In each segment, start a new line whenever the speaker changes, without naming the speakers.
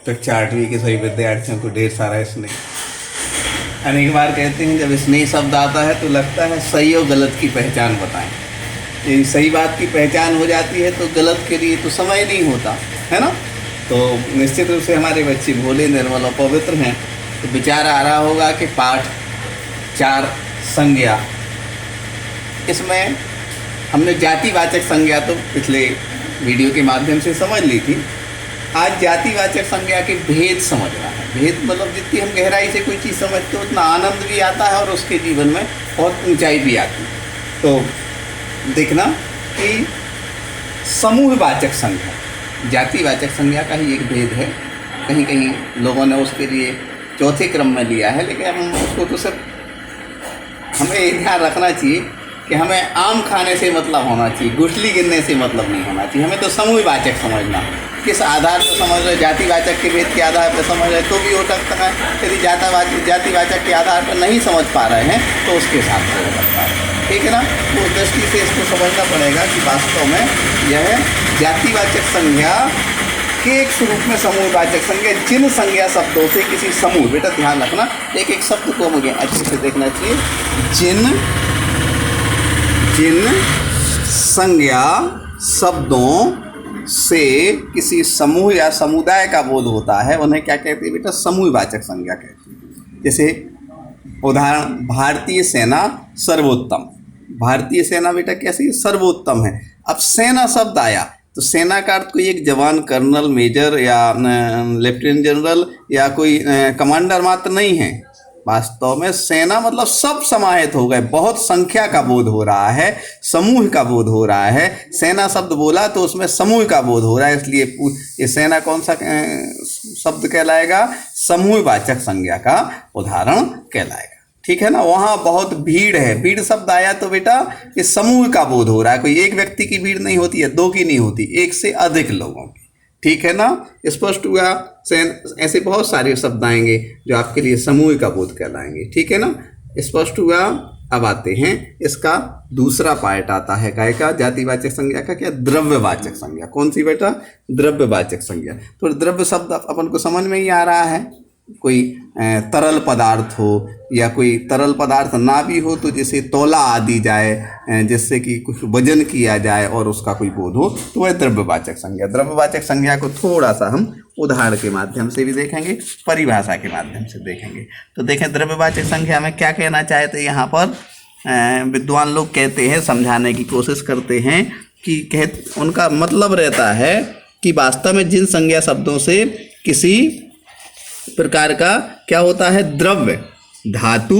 तो 4वीं के सभी विद्यार्थियों को ढेर सारा स्नेह। अनेक बार कहते हैं जब स्नेह शब्द आता है तो लगता है सही और गलत की पहचान बताएं। यदि सही बात की पहचान हो जाती है तो गलत के लिए तो समय नहीं होता है ना। तो निश्चित रूप से हमारे बच्चे भोले, निर्मल और पवित्र हैं। तो विचार आ रहा होगा कि पाठ 4 संज्ञा, इसमें हमने जातिवाचक संज्ञा तो पिछले वीडियो के माध्यम से समझ ली थी। आज जातिवाचक संज्ञा के भेद समझना है। भेद मतलब जितनी हम गहराई से कोई चीज़ समझते हो उतना आनंद भी आता है और उसके जीवन में बहुत ऊंचाई भी आती है। तो देखना कि समूहवाचक संज्ञा, जातिवाचक संज्ञा का ही एक भेद है। कहीं कहीं लोगों ने उसके लिए चौथे क्रम में लिया है, लेकिन हम उसको तो सिर्फ हमें ये ध्यान रखना चाहिए कि हमें आम खाने से मतलब होना चाहिए, गुठली गिनने से मतलब नहीं होना चाहिए। हमें तो समूहवाचक समझना। किस आधार पर समझ रहे, जातिवाचक के भेद के आधार पर समझ रहे तो भी हो सकता है। यदि जातिवाचक के आधार पर नहीं समझ पा रहे हैं तो उसके हिसाब से हो सकता है, ठीक है ना। तो उस दृष्टि से इसको समझना पड़ेगा कि वास्तव में यह जातिवाचक संज्ञा के एक स्वरूप में समूहवाचक संज्ञा, जिन संज्ञा शब्दों से किसी समूह, बेटा ध्यान रखना, एक एक शब्द को मुझे अच्छे से देखना चाहिए। जिन संज्ञा शब्दों से किसी समूह या समुदाय का बोध होता है उन्हें क्या कहते हैं बेटा? समूहवाचक संज्ञा कहते हैं। जैसे उदाहरण, भारतीय सेना सर्वोत्तम। भारतीय सेना बेटा कैसी? सर्वोत्तम है। अब सेना शब्द आया तो सेना का अर्थ कोई एक जवान, कर्नल, मेजर या लेफ्टिनेंट जनरल या कोई कमांडर मात्र नहीं है। वास्तव में सेना मतलब सब समाहित हो गए, बहुत संख्या का बोध हो रहा है, समूह का बोध हो रहा है। सेना शब्द बोला तो उसमें समूह का बोध हो रहा है, इसलिए ये सेना कौन सा शब्द कहलाएगा? समूहवाचक संज्ञा का उदाहरण कहलाएगा, ठीक है ना। वहाँ बहुत भीड़ है, भीड़ शब्द आया तो बेटा ये समूह का बोध हो रहा है। कोई एक व्यक्ति की भीड़ नहीं होती है, 2 की नहीं होती, 1 से अधिक लोगों की, ठीक है ना। स्पष्ट हुआ। ऐसे बहुत सारे शब्द आएंगे जो आपके लिए समूह का बोध कहलाएंगे, ठीक है ना। स्पष्ट हुआ। अब आते हैं इसका दूसरा पार्ट आता है काय का? जातिवाचक संज्ञा का क्या? द्रव्यवाचक संज्ञा। कौन सी बेटा? द्रव्यवाचक संज्ञा। तो द्रव्य शब्द अपन को समझ में ही आ रहा है। कोई तरल पदार्थ हो या कोई तरल पदार्थ ना भी हो तो जैसे तौला आदि जाए, जिससे कि कुछ वजन किया जाए और उसका कोई बोध हो, तो वह द्रव्यवाचक संज्ञा। द्रव्यवाचक संज्ञा को थोड़ा सा हम उदाहरण के माध्यम से भी देखेंगे, परिभाषा के माध्यम से देखेंगे। तो देखें द्रव्यवाचक संज्ञा में क्या कहना चाहते यहाँ पर विद्वान लोग कहते हैं, समझाने की कोशिश करते हैं कि उनका मतलब रहता है कि वास्तव में जिन संज्ञा शब्दों से किसी प्रकार का क्या होता है? द्रव्य, धातु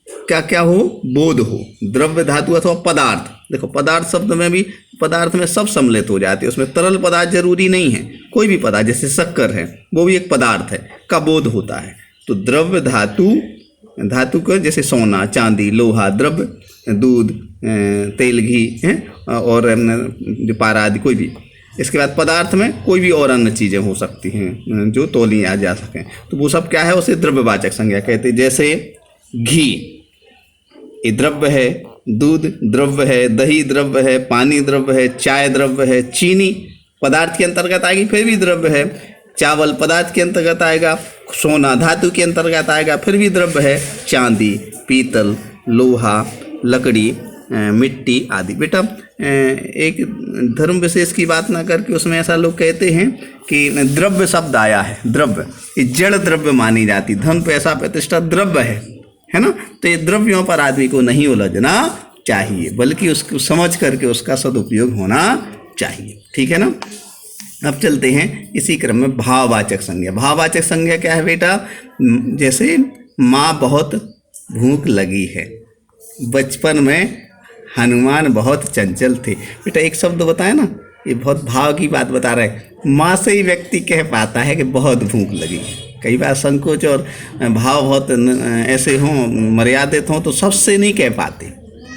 क्या क्या हो? बोध हो। द्रव्य, धातु अथवा पदार्थ। देखो पदार्थ शब्द में भी, पदार्थ में सब सम्मिलित हो जाते हैं, उसमें तरल पदार्थ जरूरी नहीं है। कोई भी पदार्थ जैसे शक्कर है वो भी एक पदार्थ है, का बोध होता है। तो द्रव्य, धातु का जैसे सोना, चांदी, लोहा, द्रव्य, दूध, तेल, घी है और जो पारा आदि कोई भी। इसके बाद पदार्थ में कोई भी और अन्य चीज़ें हो सकती हैं जो तौली आ जा सकें, तो वो सब क्या है? उसे द्रव्यवाचक संज्ञा कहते हैं। जैसे घी ये द्रव्य है, दूध द्रव्य है, दही द्रव्य है, पानी द्रव्य है, चाय द्रव्य है, चीनी पदार्थ के अंतर्गत आएगी फिर भी द्रव्य है, चावल पदार्थ के अंतर्गत आएगा, सोना धातु के अंतर्गत आएगा फिर भी द्रव्य है, चांदी, पीतल, लोहा, लकड़ी, मिट्टी आदि। बेटा एक धर्म विशेष की बात ना करके उसमें ऐसा लोग कहते हैं कि द्रव्य शब्द आया है, द्रव्य ये जड़ द्रव्य मानी जाती, धन पैसा प्रतिष्ठा द्रव्य है ना। तो ये द्रव्यों पर आदमी को नहीं उलझना चाहिए, बल्कि उसको समझ करके उसका सदुपयोग होना चाहिए, ठीक है ना। अब चलते हैं इसी क्रम में भाववाचक संज्ञा। भाववाचक संज्ञा क्या है बेटा? जैसे माँ बहुत भूख लगी है, बचपन में हनुमान बहुत चंचल थे। बेटा एक शब्द बताए ना, ये बहुत भाव की बात बता रहे हैं। माँ से ही व्यक्ति कह पाता है कि बहुत भूख लगी। कई बार संकोच और भाव बहुत ऐसे हों, मर्यादित हों, तो सबसे नहीं कह पाते,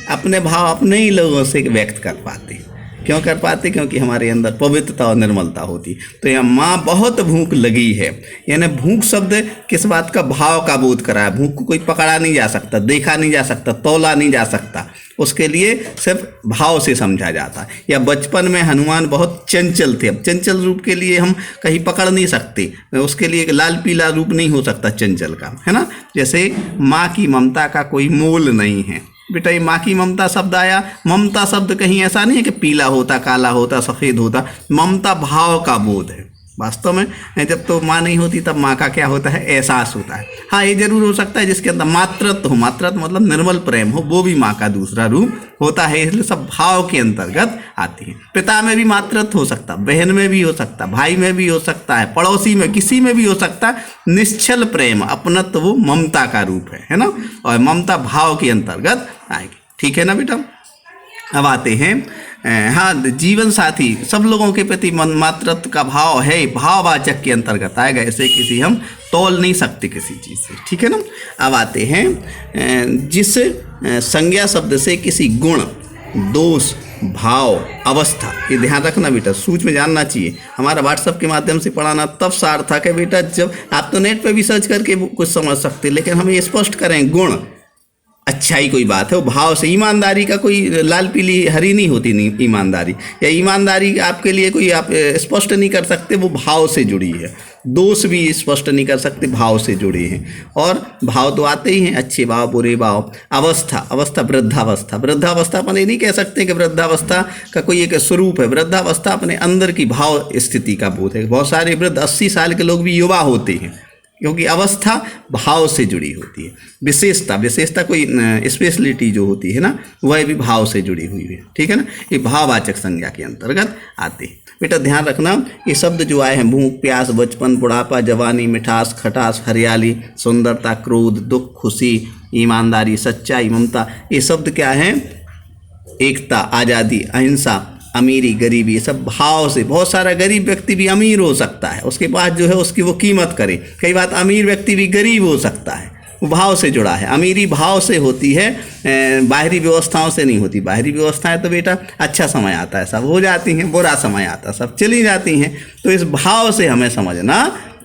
अपने भाव अपने ही लोगों से व्यक्त कर पाते। क्यों कर पाते? क्योंकि हमारे अंदर पवित्रता और निर्मलता होती। तो यहाँ माँ बहुत भूख लगी है, यानी भूख शब्द किस बात का? भाव का बोध करा है। भूख को कोई पकड़ा नहीं जा सकता, देखा नहीं जा सकता, तौला नहीं जा सकता, उसके लिए सिर्फ भाव से समझा जाता है। या बचपन में हनुमान बहुत चंचल थे, अब चंचल रूप के लिए हम कहीं पकड़ नहीं सकते, उसके लिए एक लाल पीला रूप नहीं हो सकता चंचल का, है ना। जैसे माँ की ममता का कोई मोल नहीं है। बेटा ये माँ की ममता शब्द आया, ममता शब्द कहीं ऐसा नहीं है कि पीला होता, काला होता, सफ़ेद होता। ममता भाव का बोध है। वास्तव में जब तो माँ नहीं होती तब माँ का क्या होता है? एहसास होता है। हाँ, ये जरूर हो सकता है जिसके अंदर मातृत्व हो, मातृत्व मतलब निर्मल प्रेम हो, वो भी माँ का दूसरा रूप होता है, इसलिए सब भाव के अंतर्गत आती है। पिता में भी मातृत्व हो सकता, बहन में भी हो सकता, भाई में भी हो सकता है, पड़ोसी में, किसी में भी हो सकता है। निश्चल प्रेम, अपनत्व, वो ममता का रूप है ना, और ममता भाव के अंतर्गत आएगी। ठीक है ना बेटा। अब आते हैं हाँ, जीवन साथी सब लोगों के प्रति मातृत्व का भाव है, भाववाचक के अंतर्गत आएगा। ऐसे किसी हम तौल नहीं सकते किसी चीज़ से। ठीक है ना। अब आते हैं जिस संज्ञा शब्द से किसी गुण, दोष, भाव, अवस्था, ये ध्यान रखना बेटा, सूझ में जानना चाहिए। हमारा व्हाट्सएप के माध्यम से पढ़ाना तब सार्थक है बेटा जब आप तो नेट पे भी सर्च करके कुछ समझ सकते, लेकिन हम ये स्पष्ट करें गुण अच्छाई कोई बात है, वो भाव से। ईमानदारी का कोई लाल पीली हरी नहीं होती, नहीं ईमानदारी, या ईमानदारी आपके लिए कोई आप स्पष्ट नहीं कर सकते, वो भाव से जुड़ी है। दोष भी स्पष्ट नहीं कर सकते, भाव से जुड़े हैं। और भाव तो आते ही हैं, अच्छे भाव, बुरे भाव। अवस्था, अवस्था वृद्धावस्था, वृद्धावस्था अपन ये नहीं कह सकते कि वृद्धावस्था का कोई एक स्वरूप है। वृद्धावस्था अपने अंदर की भाव स्थिति का बोध है। बहुत सारे वृद्ध 80 साल के लोग भी युवा होते हैं, क्योंकि अवस्था भाव से जुड़ी होती है। विशेषता, विशेषता कोई स्पेशलिटी जो होती है ना, वह भी भाव से जुड़ी हुई है। ठीक है ना। ये भाववाचक संज्ञा के अंतर्गत आते हैं। बेटा ध्यान रखना, ये शब्द जो आए हैं, भूख, प्यास, बचपन, बुढ़ापा, जवानी, मिठास, खटास, हरियाली, सुंदरता, क्रोध, दुख, खुशी, ईमानदारी, सच्चाई, ममता, ये शब्द क्या हैं? एकता, आज़ादी, अहिंसा, अमीरी, गरीबी, ये सब भाव से। बहुत सारा गरीब व्यक्ति भी अमीर हो सकता है, उसके पास जो है उसकी वो कीमत करे। कई बात अमीर व्यक्ति भी गरीब हो सकता है, वो भाव से जुड़ा है। अमीरी भाव से होती है, बाहरी व्यवस्थाओं से नहीं होती। बाहरी व्यवस्थाएं तो बेटा अच्छा समय आता है सब हो जाती हैं, बुरा समय आता है सब चली जाती हैं। तो इस भाव से हमें समझना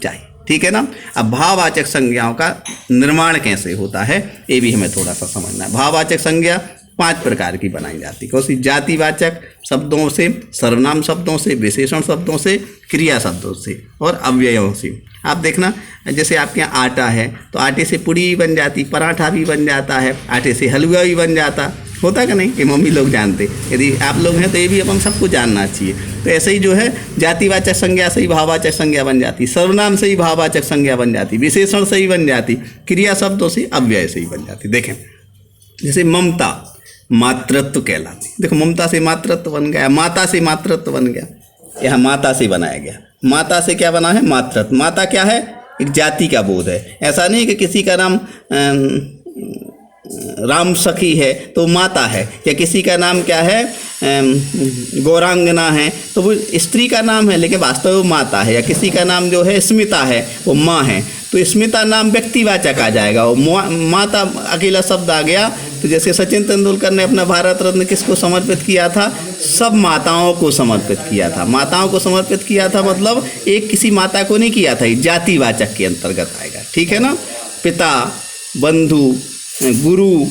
चाहिए। ठीक है ना। अब भाववाचक संज्ञाओं का निर्माण कैसे होता है ये भी हमें थोड़ा सा समझना है। भाववाचक संज्ञा 5 प्रकार की बनाई जाती है। कौन सी? जातिवाचक शब्दों से, सर्वनाम शब्दों से, विशेषण शब्दों से, क्रिया शब्दों से और अव्ययों से। आप देखना, जैसे आपके यहाँ आटा है तो आटे से पूड़ी भी बन जाती, पराठा भी बन जाता है, आटे से हलवा भी बन जाता होता कि नहीं? ये मम्मी लोग जानते, यदि आप लोग हैं तो ये भी अपन सबको जानना चाहिए। तो ऐसे ही जो है जातिवाचक संज्ञा से ही भाववाचक संज्ञा बन जाती, सर्वनाम से ही भाववाचक संज्ञा बन जाती, विशेषण से ही बन जाती, क्रिया शब्दों से, अव्यय से ही बन जाती। देखें, जैसे ममता मातृत्व कहलाती। देखो, ममता से मातृत्व बन गया, माता से मातृत्व बन गया, यहाँ माता से बनाया गया। माता से क्या बना है? मातृत्व। माता क्या है? एक जाति का बोध है। ऐसा नहीं कि किसी का नाम राम सखी है तो माता है, या किसी का नाम क्या है गौरांगना है तो वो स्त्री का नाम है, लेकिन वास्तव में वो माता है। या किसी का नाम जो है स्मिता है, वो माँ है, तो स्मिता नाम व्यक्तिवाचक आ जाएगा, वो माता अकेला शब्द आ गया। तो जैसे सचिन तेंदुलकर ने अपना भारत रत्न किसको समर्पित किया था? सब माताओं को समर्पित किया था। माताओं को समर्पित किया था मतलब एक किसी माता को नहीं किया था, ये जातिवाचक के अंतर्गत आएगा। ठीक है ना। पिता, बंधु, गुरु,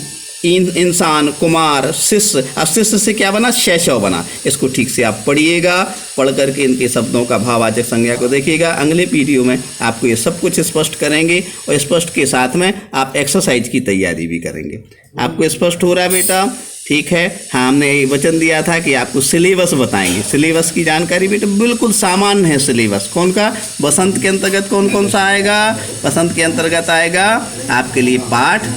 इंसान, कुमार, शिष्य। अब शिष्य से क्या बना? शैशव बना। इसको ठीक से आप पढ़िएगा, पढ़ करके इनके शब्दों का भाववाचक संज्ञा को देखिएगा। अगले वीडियो में आपको ये सब कुछ स्पष्ट करेंगे, और स्पष्ट के साथ में आप एक्सरसाइज की तैयारी भी करेंगे। आपको स्पष्ट हो रहा है बेटा? ठीक है। हाँ, हमने ये वचन दिया था कि आपको सिलेबस बताएंगे। सिलेबस की जानकारी बेटा बिल्कुल सामान्य है। सिलेबस कौन का? बसंत के अंतर्गत कौन कौन सा आएगा? बसंत के अंतर्गत आएगा आपके लिए पाठ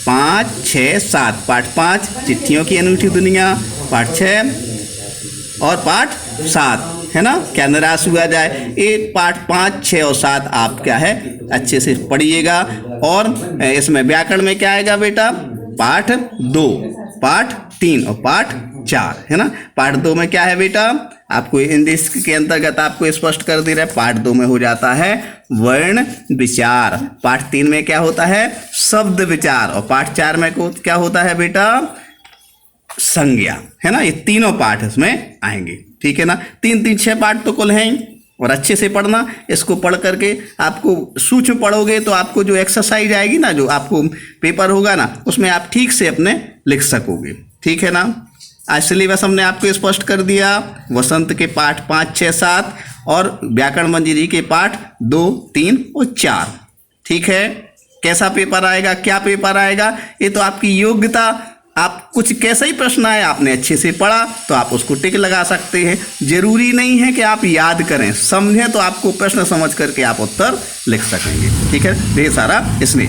5, 6, 7। पाठ 5 चिट्ठियों की अनूठी दुनिया, पाठ 6 और पाठ 7, है ना। क्या निराश हुआ जाए, ये पाठ 5, 6 और 7 आप क्या है अच्छे से पढ़िएगा। और इसमें व्याकरण में क्या आएगा बेटा? पाठ 2, पाठ 3 और पाठ 4, है ना। पाठ 2 में क्या है बेटा? आपको इंग्लिश के अंतर्गत आपको स्पष्ट कर दे रहा है। पाठ 2 में हो जाता है वर्ण विचार। पाठ 3 में क्या होता है? शब्द विचार। और पाठ 4 में क्या होता है बेटा? संज्ञा, है ना। ये तीनों पाठ इसमें आएंगे, ठीक है ना। 3-3-6 पाठ तो कुल हैं ही, और अच्छे से पढ़ना। इसको पढ़ करके आपको सूक्ष्म पढ़ोगे तो आपको जो एक्सरसाइज आएगी ना, जो आपको पेपर होगा ना, उसमें आप ठीक से अपने लिख सकोगे, ठीक है ना। आज सिलेबस हमने आपको स्पष्ट कर दिया। वसंत के पाठ 5, 6, 7 और व्याकरण मंजरी के पाठ 2, 3 और 4, ठीक है। कैसा पेपर आएगा, क्या पेपर आएगा, ये तो आपकी योग्यता, आप कुछ कैसा ही प्रश्न आए, आपने अच्छे से पढ़ा तो आप उसको टिक लगा सकते हैं। जरूरी नहीं है कि आप याद करें, समझें तो आपको प्रश्न समझ करके आप उत्तर लिख सकेंगे, ठीक है। ढेर सारा इसमें